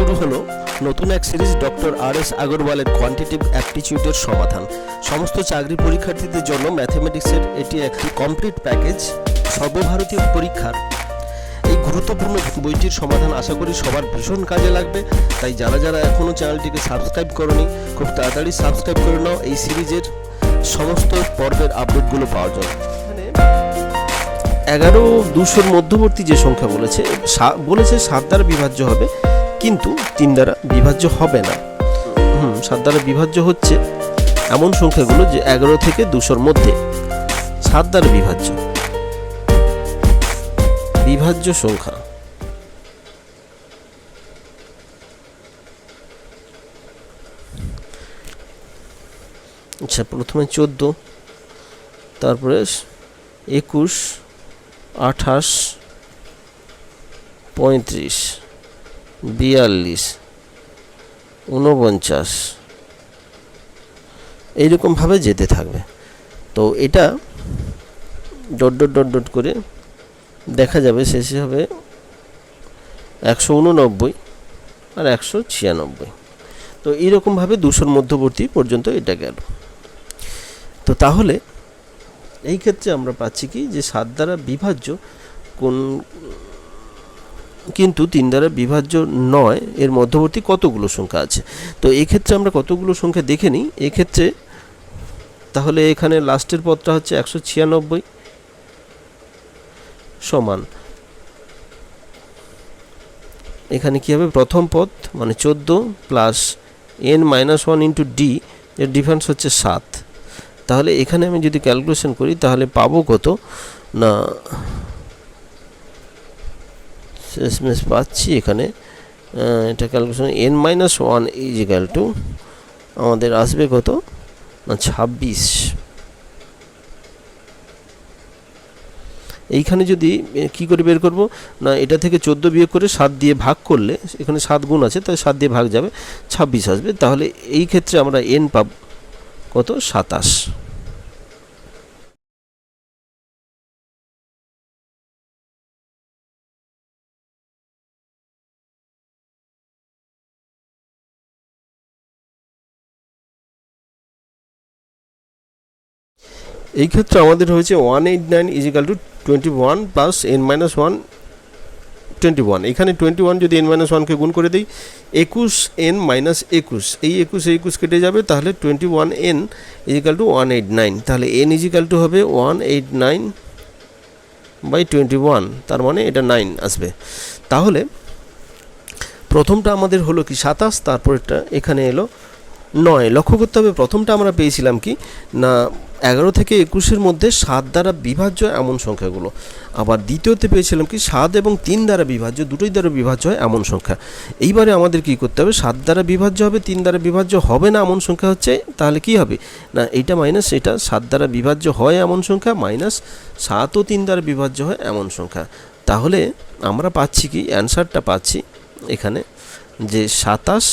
শুরু হলো নতুন এক সিরিজ ডক্টর আর.এস. আগরওয়ালের কোয়ান্টিটিভ অ্যাপটিটিউডের সমাধান। সমস্ত চাকরি পরীক্ষার্থীদের জন্য ম্যাথমেটিক্সের এটি একটি কমপ্লিট প্যাকেজ। সর্বভারতীয় পরীক্ষার এই গুরুত্বপূর্ণ বইটির সমাধান আশা করি সবার ভীষণ কাজে লাগবে। তাই যারা যারা এখনও চ্যানেলটিকে সাবস্ক্রাইব করনি, খুব তাড়াতাড়ি সাবস্ক্রাইব করে নাও এই সিরিজের সমস্ত পর্বের আপডেটগুলো পাওয়ার জন্য। 11-200 মধ্যবর্তী যে সংখ্যা বলেছে 7 দ্বারা বিভাজ্য হবে, কিন্তু 3 দ্বারা বিভাজ্য হবে না। 7 দ্বারা বিভাজ্য হচ্ছে এমন সংখ্যাগুলো যে 11 থেকে 200-র মধ্যে 7 দ্বারা বিভাজ্য সংখ্যা। আচ্ছা, প্রথমে 14, তারপরে 21, 28, 35, 42, 49 এইরকমভাবে যেতে থাকবে। তো এটা ডট ডট ডট ডট করে দেখা যাবে শেষে হবে 189 আর 196। তো এইরকমভাবে 200-র মধ্যবর্তী পর্যন্ত এটা গেল। তো তাহলে এই ক্ষেত্রে আমরা পাচ্ছি কি যে 7 দ্বারা বিভাজ্য কিন্তু 3 দ্বারা বিভাজ্য নয়, এর মধ্যবর্তী কতগুলো সংখ্যা আছে। তো এই ক্ষেত্রে আমরা কতগুলো সংখ্যা দেখে নিই। এক্ষেত্রে তাহলে এখানে লাস্টের পদটা হচ্ছে 196 সমান, এখানে কি হবে, প্রথম পদ মানে 14 প্লাস n-1 ইন্টু ডি, এর ডিফারেন্স হচ্ছে 7। তাহলে এখানে আমি যদি ক্যালকুলেশন করি তাহলে পাবো কত না, শেষমেশ পাচ্ছি এখানে এটা ক্যালকুলেশন n-1 ইজিক্যাল টু আমাদের আসবে কত না 26। এইখানে যদি কি করে বের করব না, এটা থেকে 14 বিয়োগ করে 7 দিয়ে ভাগ করলে, এখানে 7 গুণ আছে তাই 7 দিয়ে ভাগ যাবে, 26 আসবে। তাহলে এই ক্ষেত্রে আমরা n পাব কত, 27। এই ক্ষেত্রে আমাদের হয়েছে 189 ইজিক্যাল টু 21 প্লাস n-1 21। এখানে 21 যদি n-1কে গুণ করে দিই 21 n-21, এই 21 কেটে যাবে, তাহলে 21n ইজিক্যাল টু 189। তাহলে n ইজিক্যাল টু হবে 189/21, তার মানে এটা 9 আসবে। তাহলে প্রথমটা আমাদের হলো কি 27, তারপরটা এখানে এলো 9। লক্ষ্য করতে হবে প্রথমটা আমরা পেয়েছিলাম কি না 11 থেকে 21-এর মধ্যে 7 দ্বারা বিভাজ্য এমন সংখ্যাগুলো, আবার দ্বিতীয়তে পেয়েছিলাম কি 7 এবং 3 দ্বারা বিভাজ্য, দুটোই দ্বারা বিভাজ্য হয় এমন সংখ্যা। এইবারে আমাদের কি করতে হবে, 7 দ্বারা বিভাজ্য হবে, 3 দ্বারা বিভাজ্য হবে না এমন সংখ্যা হচ্ছে, তাহলে কি হবে না এইটা মাইনাস এটা, 7 দ্বারা বিভাজ্য হয় এমন সংখ্যা মাইনাস 7 ও 3 দ্বারা বিভাজ্য হয় এমন সংখ্যা। তাহলে আমরা পাচ্ছি কি, অ্যান্সারটা পাচ্ছি এখানে যে 27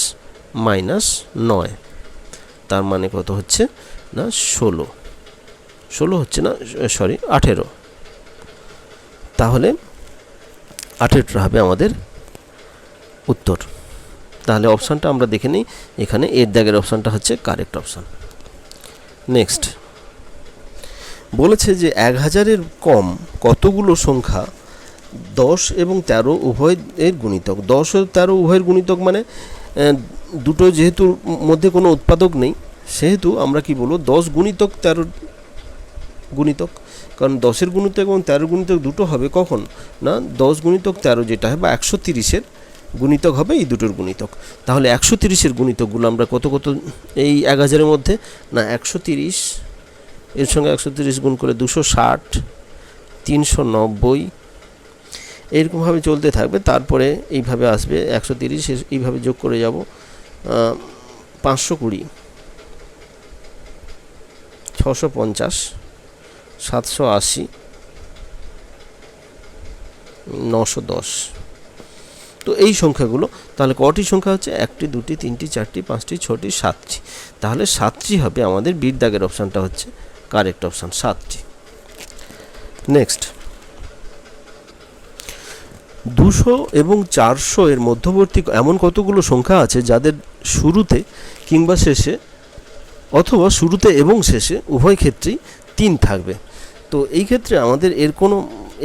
মাইনাস 9, তার মানে কত হচ্ছে না 16 হচ্ছে না, সরি 18। তাহলে 18 হবে আমাদের উত্তর। তাহলে অপশানটা আমরা দেখে নিই, এখানে এর দাগের অপশানটা হচ্ছে কারেক্ট অপশান। নেক্সট বলেছে যে 1000-এর কম কতগুলো সংখ্যা 10 এবং 13 উভয়ের গুণিতক। 10 ও 13 উভয়ের গুণিতক মানে দুটো যেহেতু মধ্যে কোনো উৎপাদক নেই, সেহেতু আমরা কি বলবো 10 গুণিতক 13 গুণিতক, কারণ 10-এর গুণিতক এবং 13 গুণিতক দুটো হবে কখন না 10 গুণিতক 13 যেটা হয় বা 130-এর গুণিতক হবে এই দুটোর গুণিতক। তাহলে 130-এর গুণিতকগুলো আমরা কত কত এই 1000-এর মধ্যে না 130, এর সঙ্গে 130 গুণ করে 260, 390 এইরকমভাবে চলতে থাকবে। তারপরে এইভাবে আসবে 130, এইভাবে যোগ করে যাব 520, 650, 780, 910। তো এই সংখ্যাগুলো তাহলে কটি সংখ্যা হচ্ছে, 1টি 2টি 3টি 4টি 5টি 6টি 7টি। তাহলে 7টি হবে আমাদের বির দাগের অপশানটা হচ্ছে কারেক্ট অপশান, 7টি। নেক্সট 200 এবং 400 এর মধ্যবর্তী এমন কতগুলো সংখ্যা আছে যাদের শুরুতে কিংবা শেষে অথবা শুরুতে এবং শেষে উভয় ক্ষেত্রেই 3 থাকবে। তো এই ক্ষেত্রে আমাদের এর কোনো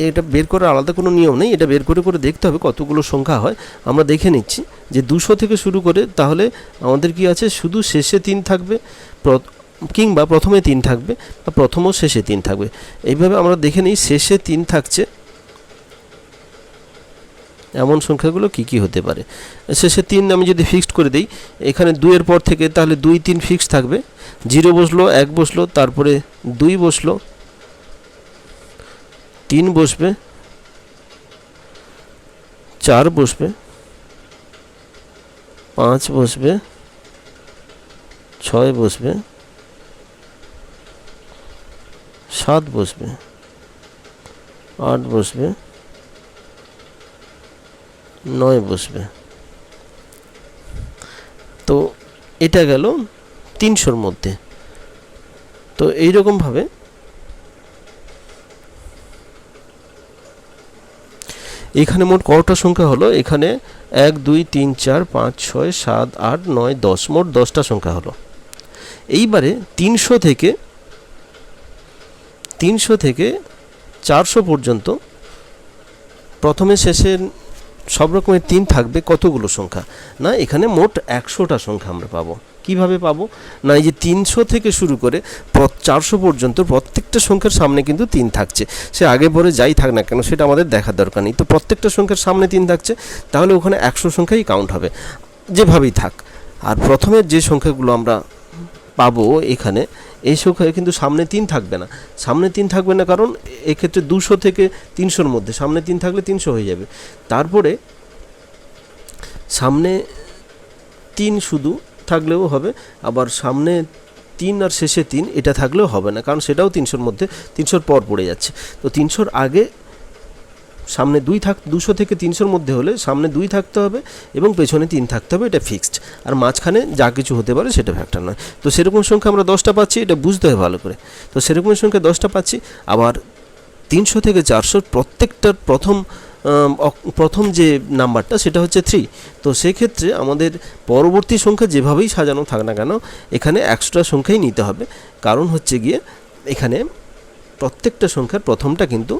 এটা বের করার আলাদা কোনো নিয়ম নেই, এটা বের করে করে দেখতে হবে কতগুলো সংখ্যা হয়। আমরা দেখে নিচ্ছি যে 200 থেকে শুরু করে তাহলে আমাদের কি আছে, শুধু শেষে 3 থাকবে কিংবা প্রথমে 3 থাকবে বা প্রথম ও শেষে 3 থাকবে। এইভাবে আমরা দেখে নিই শেষে 3 থাকছে এমন সংখ্যাগুলো কি কি হতে পারে। শেষে 3 আমি যদি ফিক্সড করে দিই, এখানে 2 এর পর থেকে তাহলে 2 3 ফিক্সড থাকবে, 0 বসলো, 1 বসলো, তারপরে 2 বসলো, 3 বসবে, 4 বসবে, 5 বসবে, 6 বসবে, 7 বসবে, 8 বসবে, 9 বসবে। তো এটা গেল 300-র মধ্যে। তো এইরকমভাবে এখানে মোট কয়টা সংখ্যা হলো, এখানে 1 2 3 4 5 6 7 8 9 10, মোট 10টা সংখ্যা হলো। এইবারে 300 থেকে 400 পর্যন্ত প্রথমে শেষে সব রকমের 3 থাকবে কতগুলো সংখ্যা, না এখানে মোট 100টা সংখ্যা আমরা পাবো। কিভাবে পাবো, না এই যে 300 থেকে শুরু করে 400 পর্যন্ত প্রত্যেকটা সংখ্যার সামনে কিন্তু 3 থাকছে। সে আগে পরে যাই থাক না কেন সেটা আমাদের দেখার দরকার নেই। তো প্রত্যেকটা সংখ্যার সামনে 3 থাকছে, তাহলে ওখানে 100 সংখ্যাই কাউন্ট হবে যেভাবেই থাক। আর প্রথমের যে সংখ্যাগুলো আমরা পাবো এখানে, এই সংখ্যায় কিন্তু সামনে 3 থাকবে না। সামনে 3 থাকবে না কারণ এক্ষেত্রে 200 থেকে 300-র মধ্যে সামনে 3 থাকলে 300 হয়ে যাবে। তারপরে সামনে 3 শুধু থাকলেও হবে, আবার সামনে 3 আর শেষে 3 এটা থাকলেও হবে না, কারণ সেটাও 300-র মধ্যে 300-র পর পড়ে যাচ্ছে। তো 300-র আগে সামনে 200 থেকে 300-র মধ্যে হলে সামনে 2 থাকতে হবে এবং পেছনে 3 থাকতে হবে, এটা ফিক্সড। আর মাঝখানে যা কিছু হতে পারে সেটা ফ্যাক্টর নয়। তো সেরকম সংখ্যা আমরা 10টা পাচ্ছি, এটা বুঝতে হবে ভালো করে। তো সেরকম সংখ্যা 10টা পাচ্ছি। আবার 300 থেকে 400 প্রত্যেকটার প্রথম যে নাম্বারটা সেটা হচ্ছে 3। তো সেক্ষেত্রে আমাদের পরবর্তী সংখ্যা যেভাবেই সাজানো থাক না কেন এখানে 100টা সংখ্যাই নিতে হবে। কারণ হচ্ছে গিয়ে এখানে প্রত্যেকটা সংখ্যার প্রথমটা কিন্তু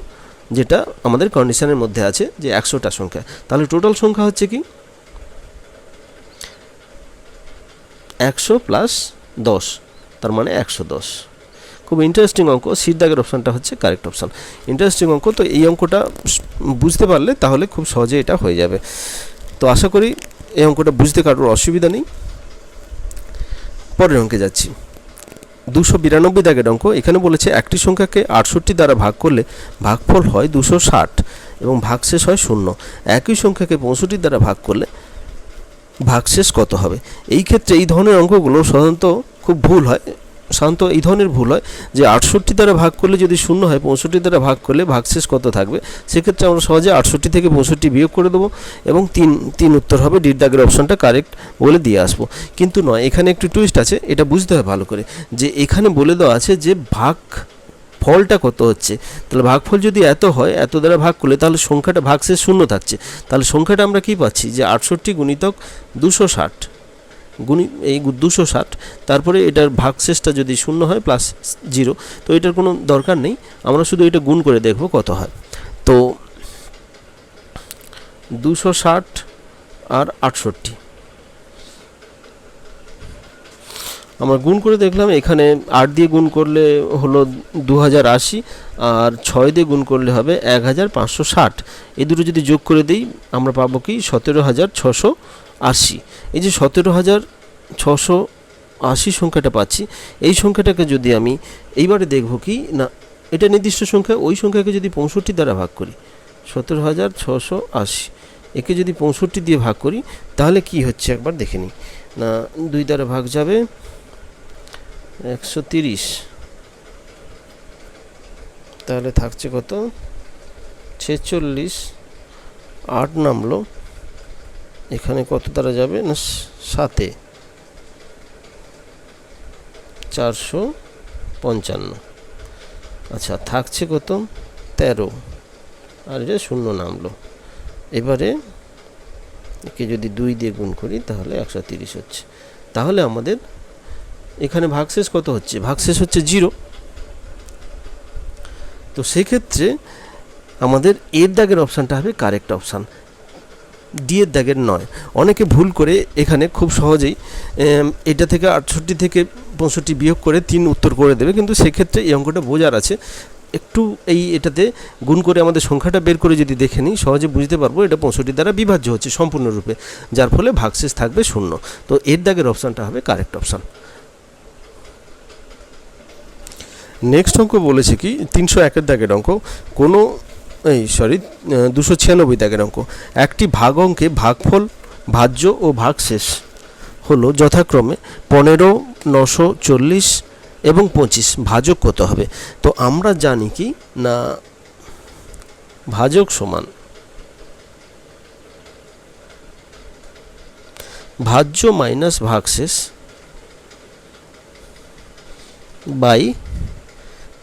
যেটা আমাদের কন্ডিশনের মধ্যে আছে যে 100টা সংখ্যা, তাহলে টোটাল সংখ্যা হচ্ছে কি 100 প্লাস 10, তার মানে 110। খুব ইন্টারেস্টিং অঙ্ক, সির দাগের অপশানটা হচ্ছে কারেক্ট অপশান। ইন্টারেস্টিং অঙ্ক। তো এই অঙ্কটা বুঝতে পারলে তাহলে খুব সহজে এটা হয়ে যাবে। তো আশা করি এই অঙ্কটা বুঝতে কারোর অসুবিধা নেই। পরের অঙ্কে যাচ্ছি। 292 দাগের অঙ্ক। এখানে বলেছে একটি সংখ্যাকে 68 দ্বারা ভাগ করলে ভাগফল হয় 260 এবং ভাগশেষ হয় 0। একই সংখ্যাকে 65 দ্বারা ভাগ করলে ভাগশেষ কত হবে। এই ক্ষেত্রে এই ধরনের অঙ্কগুলো সাধারণত খুব ভুল হয়। সাধারণত এই ধরনের ভুল হয় যে 68 দ্বারা ভাগ করলে যদি 0 হয়, 65 দ্বারা ভাগ করলে ভাগশেষ কত থাকবে। সেক্ষেত্রে আমরা সহজে 68 থেকে 65 বিয়োগ করে দেবো এবং 3 উত্তর হবে। ডির দাগের অপশানটা কারেক্ট বলে দিয়ে আসবো। কিন্তু নয়, এখানে একটু টুইস্ট আছে, এটা বুঝতে হবে ভালো করে। যে এখানে বলে দেওয়া আছে যে ভাগ ফলটা কত হচ্ছে। তাহলে ভাগফল যদি এত হয়, এত দ্বারা ভাগ করলে তাহলে সংখ্যাটা ভাগশেষ 0 থাকছে। তাহলে সংখ্যাটা আমরা কি পাচ্ছি যে 68 গুণিতক 260 এই 260, তারপরে এটার ভাগশেষটা যদি 0 হয় প্লাস 0, তো এটার কোনো দরকার নেই, আমরা শুধু এটা গুণ করে দেখব কত হয়। তো 260 আর 68 আমরা গুণ করে দেখলাম। এখানে 8 দিয়ে গুণ করলে হলো 2080 আর 6 দিয়ে গুণ করলে হবে 1560। এই দুটো যদি যোগ করে দিই আমরা পাবো কি 17680। এই যে 17680 সংখ্যাটা পাচ্ছি, এই সংখ্যাটাকে যদি আমি এইবারে দেখব কি না, এটা নির্দিষ্ট সংখ্যা, ওই সংখ্যাকে যদি 65 দ্বারা ভাগ করি, 17680 একে যদি 65 দিয়ে ভাগ করি তাহলে কি হচ্ছে একবার দেখে নিই। না 2 দ্বারা ভাগ যাবে 130, তাহলে থাকছে কত 46, 8 নামলো, এখানে কত দ্বারা যাবে না 7-এ 455। আচ্ছা থাকছে কত 13, আর এটা 0 নামলো, এবারে একে যদি 2 দিয়ে গুণ করি তাহলে 130 হচ্ছে। তাহলে আমাদের এখানে ভাগশেষ কত হচ্ছে? ভাগশেষ হচ্ছে 0। তো সেক্ষেত্রে আমাদের এর দাগের অপশানটা হবে কারেক্ট অপশান, ডি এর দাগের নয়। অনেকে ভুল করে এখানে খুব সহজেই এটা থেকে 68 থেকে 65 বিয়োগ করে 3 উত্তর করে দেবে, কিন্তু সেক্ষেত্রে এই অঙ্কটা বোঝার আছে। একটু এটাতে গুণ করে আমাদের সংখ্যাটা বের করে যদি দেখে নিই, সহজে বুঝতে পারবো এটা 65 দ্বারা বিভাজ্য হচ্ছে সম্পূর্ণরূপে, যার ফলে ভাগশেষ থাকবে 0। তো এর দাগের অপশানটা হবে কারেক্ট অপশান। নেক্সট অঙ্ক বলেছে কি 301 দাগের অঙ্ক, কোনো 296 দাগের অঙ্ক। একটি ভাগ অঙ্কে ভাগফল, ভাজ্য ও ভাগশেষ হলো যথাক্রমে 15, 940 এবং 25। ভাজক কত হবে? তো আমরা জানি কি না ভাজক সমান ভাজ্য মাইনাস ভাগশেষ বাই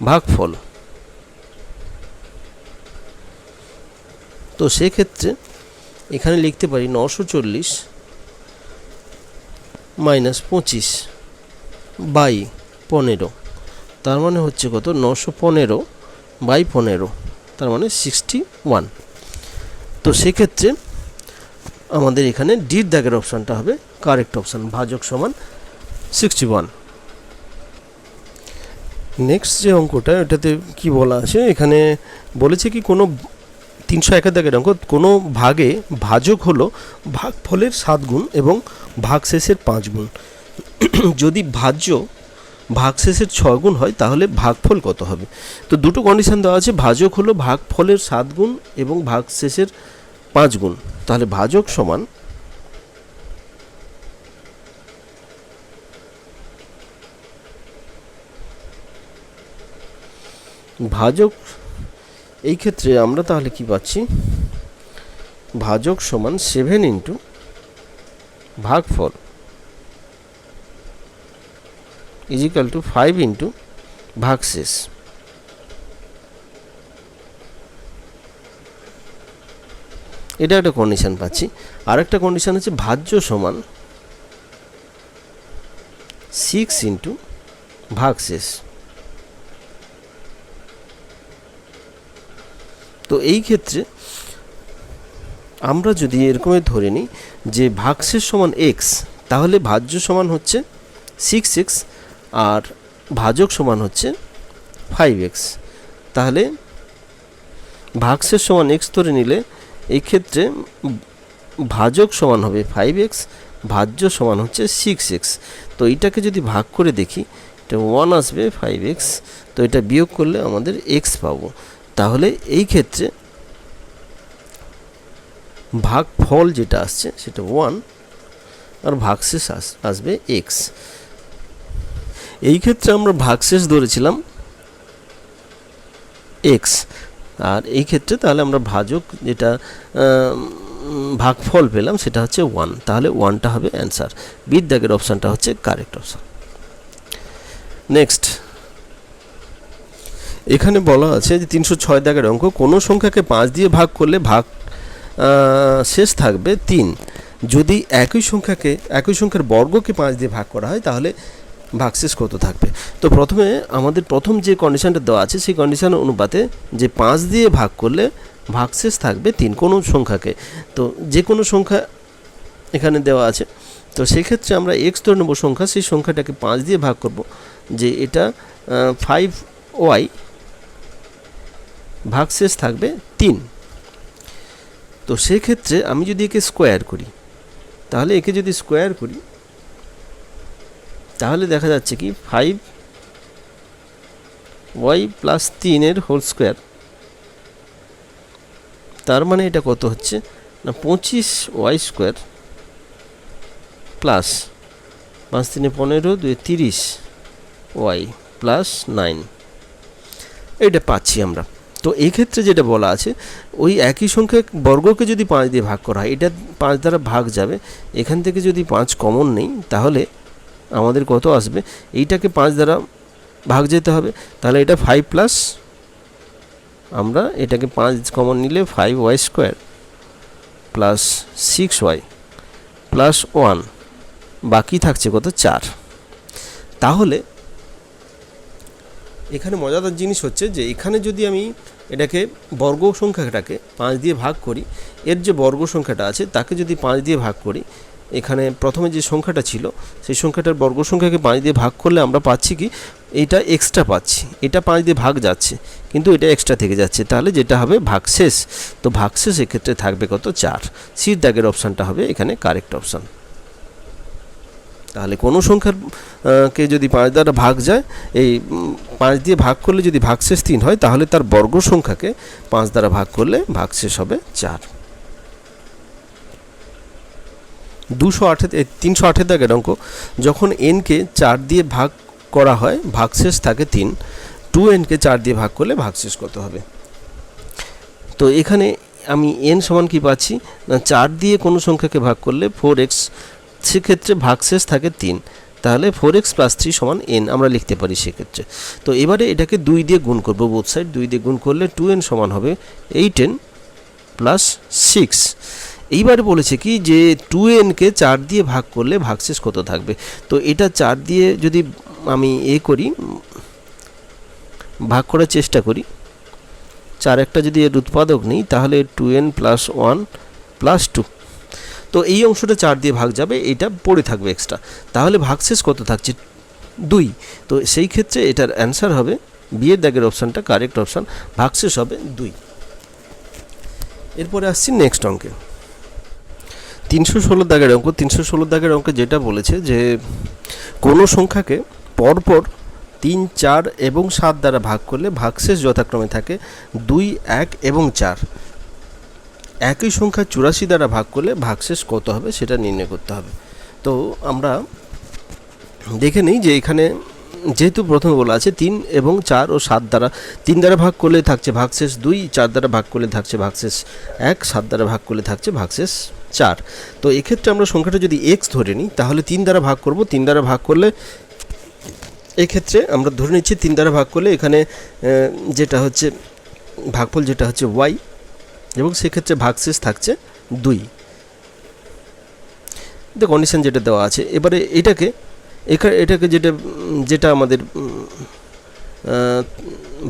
ভাগফল। তো সেক্ষেত্রে এখানে লিখতে পারি 940 মাইনাস 25 বাই 15, তার মানে হচ্ছে কত? 915 বাই 15, তার মানে 61। তো সেক্ষেত্রে আমাদের এখানে ডির দাগের অপশানটা হবে কারেক্ট অপশান, ভাজক সমান 61। নেক্সট যে অঙ্কটা, এটাতে কি বলা আছে, এখানে বলেছে কি কোনো 301 দাগের অঙ্ক, কোনো ভাগে ভাজক হলো ভাগফলের 7 গুণ এবং ভাগশেষের 5 গুণ। যদি ভাজ্য ভাগশেষের 6 গুণ হয় তাহলে ভাগফল কত হবে? তো দুটো কন্ডিশন দেওয়া আছে, ভাজক হলো ভাগফলের 7 গুণ এবং ভাগশেষের 5 গুণ। তাহলে ভাজক সমান ভাজক, এই ক্ষেত্রে আমরা তাহলে কি পাচ্ছি? ভাজক সমান 7 ইন্টু ভাগফল ইজিক্যাল টু 5 ইন্টু ভাগশেষ। এটা একটা কন্ডিশন পাচ্ছি। আর একটা কন্ডিশন হচ্ছে ভাজ্য সমান 6 ইন্টু ভাগশেষ। তো এই ক্ষেত্রে আমরা যদি এরকমই ধরে নিই যে ভাগশেষ সমান এক্স, তাহলে ভাজ্য সমান হচ্ছে 6x আর ভাজক সমান হচ্ছে 5x। তাহলে ভাগশেষ সমান x ধরে নিলে এই ক্ষেত্রে ভাজক সমান হবে 5x, ভাজ্য সমান হচ্ছে 6x। তো এইটাকে যদি ভাগ করে দেখি, এটা 1 আসবে 5x, তো এটা বিয়োগ করলে আমাদের x পাবো। তাহলে এই ক্ষেত্রে ভাগফল যেটা আসছে সেটা 1 আর ভাগশেষ আসবে x। এই ক্ষেত্রে আমরা ভাগশেষ ধরেছিলাম x, আর এই ক্ষেত্রে তাহলে আমরা ভাজক যেটা ভাগফল পেলাম সেটা হচ্ছে 1। তাহলে 1টা হবে অ্যান্সার, বির দাগের অপশানটা হচ্ছে কারেক্ট অপশান। নেক্সট এখানে বলা আছে যে 306 দাগের অঙ্ক, কোনো সংখ্যাকে 5 দিয়ে ভাগ করলে ভাগ শেষ থাকবে 3। যদি একই সংখ্যার বর্গকে 5 দিয়ে ভাগ করা হয় তাহলে ভাগশেষ কত থাকবে? তো প্রথমে আমাদের প্রথম যে কন্ডিশনটা দেওয়া আছে সেই কন্ডিশন অনুপাতে যে 5 দিয়ে ভাগ করলে ভাগশেষ থাকবে 3 কোনো সংখ্যাকে। তো যে কোনো সংখ্যা এখানে দেওয়া আছে, তো সেক্ষেত্রে আমরা x ধরে নেব সংখ্যা, সেই সংখ্যাটাকে 5 দিয়ে ভাগ করব, যে এটা 5y, ভাগশেষ থাকবে 3। তো সেক্ষেত্রে আমি যদি একে স্কোয়ার করি, তাহলে একে যদি স্কোয়ার করি তাহলে দেখা যাচ্ছে কি 5y প্লাস 3 এর হোল স্কোয়ার, তার মানে এটা কত হচ্ছে না 25y square plus 5 3 15 2 30y plus 9, এটা পাচ্ছি আমরা। তো এই ক্ষেত্রে যেটা বলা আছে, ওই একই সংখ্যা বর্গকে যদি 5 দিয়ে ভাগ করা হয়, এটা 5 দ্বারা ভাগ যাবে, এখান থেকে যদি 5 কমন নেই তাহলে আমাদের কত আসবে? এইটাকে 5 দ্বারা ভাগ যেতে হবে, তাহলে এটা 5 প্লাস আমরা এটাকে 5 কমন নিলে 5y square plus 6y plus 1, বাকি থাকছে কত 4। তাহলে এখানে মজাদার জিনিস হচ্ছে যে এখানে যদি আমি এটাকে বর্গ সংখ্যাটাকে 5 দিয়ে ভাগ করি, এর যে বর্গ সংখ্যাটা আছে তাকে যদি 5 দিয়ে ভাগ করি, এখানে প্রথমে যে সংখ্যাটা ছিল সেই সংখ্যাটার বর্গ সংখ্যাকে 5 দিয়ে ভাগ করলে আমরা পাচ্ছি কি এটা এক্সট্রা পাচ্ছি, এটা 5 দিয়ে ভাগ যাচ্ছে কিন্তু এটা এক্সট্রা থেকে যাচ্ছে, তাহলে যেটা হবে ভাগশেষ। তো ভাগশেষ এক্ষেত্রে থাকবে কত 4। সির দাগের অপশানটা হবে এখানে কারেক্ট অপশান। তাহলে কোনো সংখ্যার কে যদি 5 দ্বারা ভাগ যায়, এই 5 দিয়ে ভাগ করলে যদি ভাগশেষ 3 হয়, তাহলে তার বর্গ সংখ্যাকে 5 দ্বারা ভাগ করলে ভাগশেষ হবে 4। 308 দাগের অঙ্ক, যখন n-কে 4 দিয়ে ভাগ করা হয় ভাগশেষ থাকে 3, 2n-কে 4 দিয়ে ভাগ করলে ভাগশেষ কত হবে? তো এখানে আমি n সমান কি পাচ্ছি না, 4 দিয়ে কোনো সংখ্যাকে ভাগ করলে 4x, সেক্ষেত্রে ভাগশেষ থাকে 3, তাহলে 4x + 3 = n আমরা লিখতে পারি সেক্ষেত্রে। তো এবারে এটাকে 2 দিয়ে গুণ করব, বোথ সাইড 2 দিয়ে গুণ করলে 2n সমান হবে 8n + 6। এইবারে বলেছে কি যে 2n-কে 4 দিয়ে ভাগ করলে ভাগশেষ কত থাকবে। তো এটা 4 দিয়ে যদি আমি করি, ভাগ করার চেষ্টা করি, 4 একটা যদি এর উৎপাদক নেই তাহলে 2n + 1 + 2, তো এই অংশটা 4 দিয়ে ভাগ যাবে, এটা পড়ে থাকবে এক্সট্রা, তাহলে ভাগশেষ কত থাকছে 2। তো সেই ক্ষেত্রে এটার অ্যান্সার হবে বিয়ের দাগের অপশানটা কারেক্ট অপশান, ভাগশেষ হবে 2। এরপরে আসছি নেক্সট অঙ্কে, 316 দাগের অঙ্ক। 316 দাগের অঙ্কে যেটা বলেছে যে কোনো সংখ্যাকে পরপর 3, 4 এবং 7 দ্বারা ভাগ করলে ভাগশেষ যথাক্রমে থাকে 2, 1 এবং 4। একই সংখ্যা 84 দ্বারা ভাগ করলে ভাগশেষ কত হবে সেটা নির্ণয় করতে হবে। তো আমরা দেখে নিই যে এখানে যেহেতু প্রথমে বলা আছে 3 এবং 4 ও 7 দ্বারা, 3 দ্বারা ভাগ করলে থাকছে ভাগশেষ 2, 4 দ্বারা ভাগ করলে থাকছে ভাগশেষ 1, 7 দ্বারা ভাগ করলে থাকছে ভাগশেষ 4। তো এক্ষেত্রে আমরা সংখ্যাটা যদি x ধরে নিই তাহলে 3 দ্বারা ভাগ করব, 3 দ্বারা ভাগ করলে এক্ষেত্রে আমরা ধরে নিচ্ছি 3 দ্বারা ভাগ করলে এখানে যেটা হচ্ছে ভাগফল যেটা হচ্ছে y, এবং সেক্ষেত্রে ভাগশেষ থাকছে 2, এটা কন্ডিশন যেটা দেওয়া আছে। এবারে এটাকে যেটা আমাদের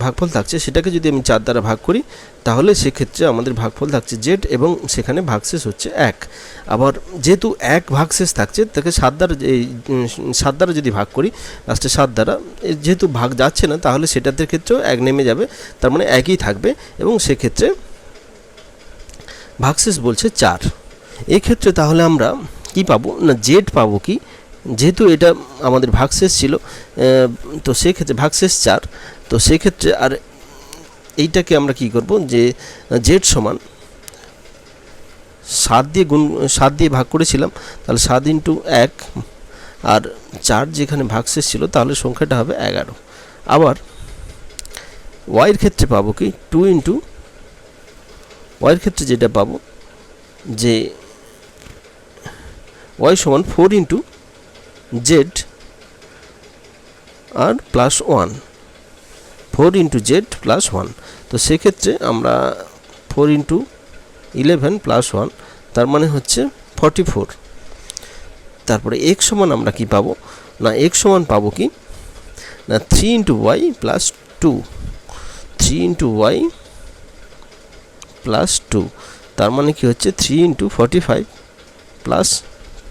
ভাগফল থাকছে সেটাকে যদি আমি 4 দ্বারা ভাগ করি তাহলে সেক্ষেত্রে আমাদের ভাগফল থাকছে z, এবং সেখানে ভাগশেষ হচ্ছে 1। আবার যেহেতু 1 ভাগশেষ থাকছে তাকে 7 দ্বারা যদি ভাগ করি, লাস্টে 7 দ্বারা যেহেতু ভাগ যাচ্ছে না তাহলে সেটাতে ক্ষেত্রেও 1 নেমে যাবে, তার মানে একই থাকবে, এবং সেক্ষেত্রে ভাগশেষ বলছে 4। এক্ষেত্রে তাহলে আমরা কি পাবো না, z পাবো কি, যেহেতু এটা আমাদের ভাগশেষ ছিল, তো সেক্ষেত্রে ভাগশেষ 4, তো সেক্ষেত্রে আর এইটাকে আমরা কি করব যে z সমান 7 দিয়ে ভাগ করেছিলাম, তাহলে 7 × 1 আর 4 যেখানে ভাগশেষ ছিল তাহলে সংখ্যাটা হবে 11। আবার y এর ক্ষেত্রে পাবো কি 2 × y এর ক্ষেত্রে যেটা পাবো যে y সমান 4 × z আর +1, 4 × z +1। তো সেক্ষেত্রে আমরা 4 × 11 +1, তার মানে হচ্ছে 44। তারপরে x সমান আমরা কি পাবো না, x সমান পাবো কি না 3 × y + 2, 3 × y +2, তার মানে কি হচ্ছে 3 × 45 +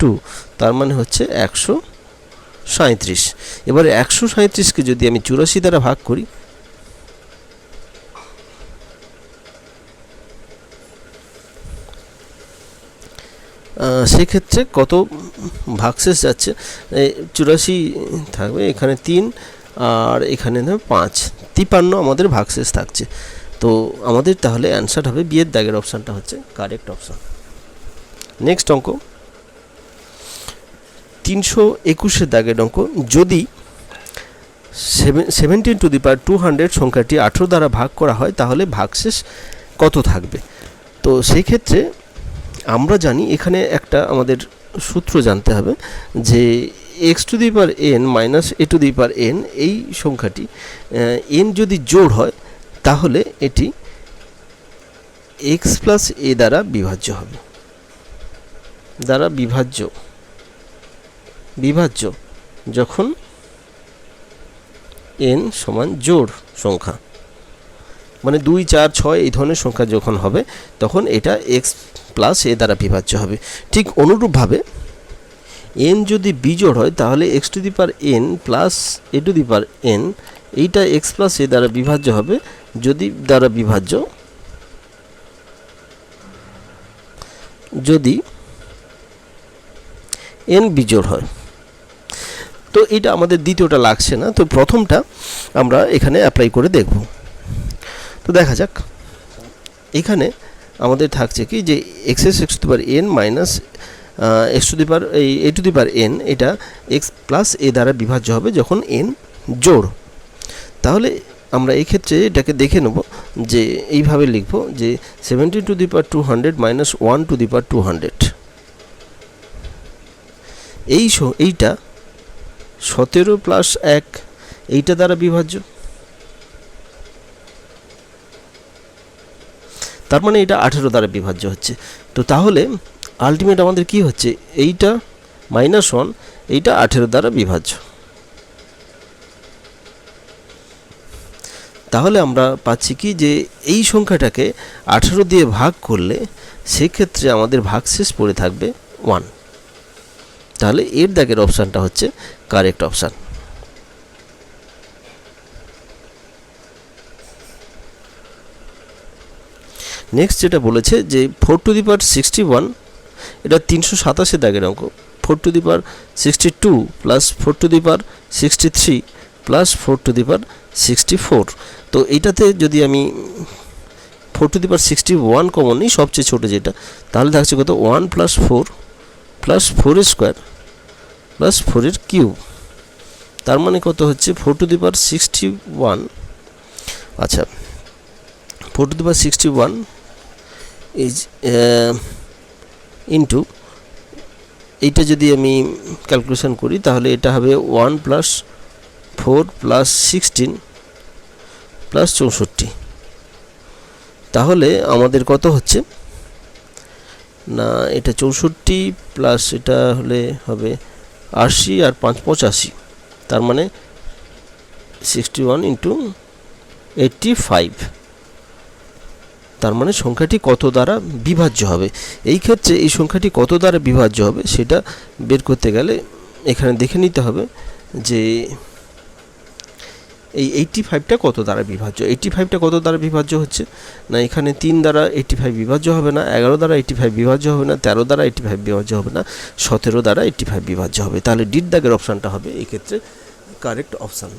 2, তার মানে হচ্ছে 137। এবারে 137কে যদি আমি 84 দ্বারা ভাগ করি, সেক্ষেত্রে কত ভাগশেষ যাচ্ছে, 84 থাকবে, এখানে 3 আর এখানে 5, 53 আমাদের ভাগশেষ থাকছে। তো আমাদের তাহলে অ্যান্সার হবে বিয়ের দাগের অপশানটা হচ্ছে কারেক্ট অপশান। নেক্সট অঙ্ক 321 দাগের অঙ্ক, যদি 17^200 সংখ্যাটি 18 দ্বারা ভাগ করা হয় তাহলে ভাগশেষ কত থাকবে। তো সেই ক্ষেত্রে আমরা জানি এখানে একটা আমাদের সূত্র জানতে হবে যে x⁴n - a⁴n এই সংখ্যাটি n যদি জোড় হয় তাহলে এটি x + a দ্বারা বিভাজ্য হবে। দ্বারা বিভাজ্য যখন n সমান জোড় সংখ্যা, মানে 2, 4, 6 এই ধরনের সংখ্যা যখন হবে তখন এটা x প্লাস a দ্বারা বিভাজ্য হবে। ঠিক অনুরূপভাবে n যদি বিজোড় হয় তাহলে x two the power n plus a two the power n এইটা x প্লাস a দ্বারা বিভাজ্য হবে যদি n বিজোড় হয়। তো এটা আমাদের দ্বিতীয়টা লাগছে না, তো প্রথমটা আমরা এখানে অ্যাপ্লাই করে দেখব। তো দেখা যাক, এখানে আমাদের থাকছে কি যে x two the power n minus x two the power a two the power n এটা x প্লাস a দ্বারা বিভাজ্য হবে যখন n জোড়। তাহলে আমরা এই ক্ষেত্রে এটাকে দেখে নেব যে এইভাবে লিখব যে 17 to the power 200 minus 1 to the power 200 এইটা 17 প্লাস 1 এইটা দ্বারা বিভাজ্য, তার মানে এটা 18 দ্বারা বিভাজ্য হচ্ছে। তো তাহলে আলটিমেট আমাদের কি হচ্ছে, এইটা মাইনাস 1 এইটা 18 দ্বারা বিভাজ্য। তাহলে আমরা পাচ্ছি কি যে এই সংখ্যাটাকে 18 দিয়ে ভাগ করলে সেক্ষেত্রে আমাদের ভাগশেষ পড়ে থাকবে 1। তাহলে এর দাগের অপশানটা হচ্ছে কারেক্ট অপশান। নেক্সট যেটা বলেছে যে 4 টু দি পাওয়ার 61 এটা 327 দাগের অঙ্ক, 4 to the power 62 plus 4 to the power 63 plus 4 to the power 64। তো এইটাতে যদি আমি 4 টু দি পাওয়ার 61 কমন নিই, সবচেয়ে ছোটো যেটা, তাহলে থাকছে কত 1 প্লাস 4 প্লাস 4 স্কোয়ার প্লাস 4 এর কিউব, তার মানে কত হচ্ছে 4 টু দি পাওয়ার 61। আচ্ছা, 4 to the power 61 is into এইটা যদি আমি ক্যালকুলেশন করি তাহলে এটা হবে 1 প্লাস 4 প্লাস 16 প্লাস 64। তাহলে আমাদের কত হচ্ছে না, এটা 64 প্লাস এটা হলে হবে 80 আর 5 85, তার মানে 61 ইন্টু 85, তার মানে সংখ্যাটি কত দ্বারা বিভাজ্য হবে। এই ক্ষেত্রে এই সংখ্যাটি কত দ্বারা বিভাজ্য হবে সেটা বের করতে গেলে এখানে দেখে নিতে হবে যে এই 85টা কত দ্বারা বিভাজ্য। 85টা কত দ্বারা বিভাজ্য হচ্ছে না, এখানে 3 দ্বারা 85 বিভাজ্য হবে না, 11 দ্বারা 85 বিভাজ্য হবে না, 13 দ্বারা 85 বিভাজ্য হবে না, 17 দ্বারা 85 বিভাজ্য হবে। তাহলে ডির দাগের অপশানটা হবে এই ক্ষেত্রে কারেক্ট অপশান।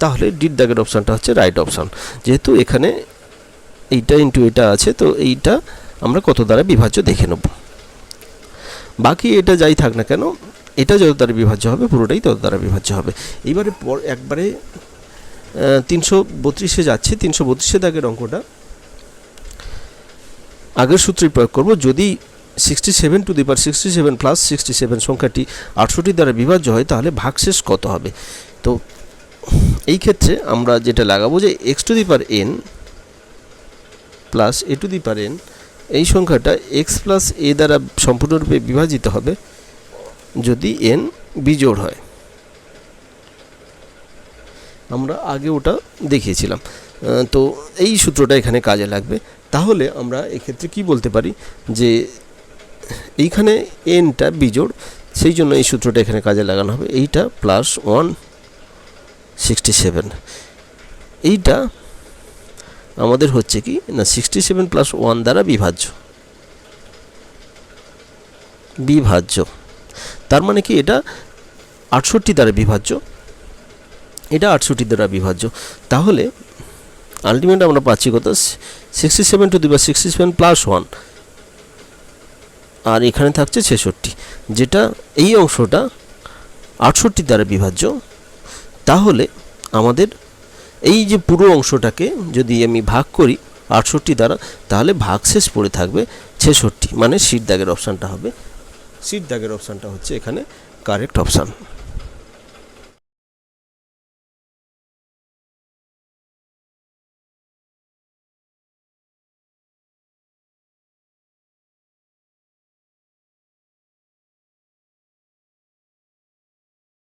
তাহলে ডির দাগের অপশানটা হচ্ছে রাইট অপশান, যেহেতু এখানে এইটা ইন্টু এটা আছে, তো এইটা আমরা কত দ্বারা বিভাজ্য দেখে নেব। বাকি এটা যাই থাক না কেন, এটা যত দ্বারা বিভাজ্য হবে পুরোটাই তত দ্বারা বিভাজ্য হবে। এইবারে একবারে 332-এ যাচ্ছে, 332 দাগের অঙ্কটা আগের সূত্রে প্রয়োগ করব। যদি 67 টু দি পাওয়ার 67 প্লাস 67 সংখ্যাটি 68 দ্বারা বিভাজ্য হয় তাহলে ভাগশেষ কত হবে। তো এই ক্ষেত্রে আমরা যেটা লাগাবো যে x two the power n plus a two the power n এই সংখ্যাটা x প্লাস a দ্বারা সম্পূর্ণরূপে বিভাজিত হবে যদি n বিজোড় হয়। আমরা আগে ওটা দেখিয়েছিলাম, তো এই সূত্রটা এখানে কাজে লাগবে। তাহলে আমরা এক্ষেত্রে কি বলতে পারি যে এইখানে nটা বিজোড়, সেই জন্য এই সূত্রটা এখানে কাজে লাগানো হবে। এইটা প্লাস 167, এইটা আমাদের হচ্ছে কি না 67 প্লাস 1 দ্বারা বিভাজ্য। তার মানে কি এটা 68 দ্বারা বিভাজ্য, এটা 68 দ্বারা বিভাজ্য। তাহলে আলটিমেট আমরা পাচ্ছি কত 67 টু দি পাওয়ার 67 প্লাস 1, আর এখানে থাকছে 66, যেটা এই অংশটা 68 দ্বারা বিভাজ্য। তাহলে আমাদের এই যে পুরো অংশটাকে যদি আমি ভাগ করি 68 দ্বারা, তাহলে ভাগশেষ পড়ে থাকবে 66, মানে সিট দাগের অপশানটা হবে। সিট দাগের অপশানটা হচ্ছে এখানে কারেক্ট অপশান।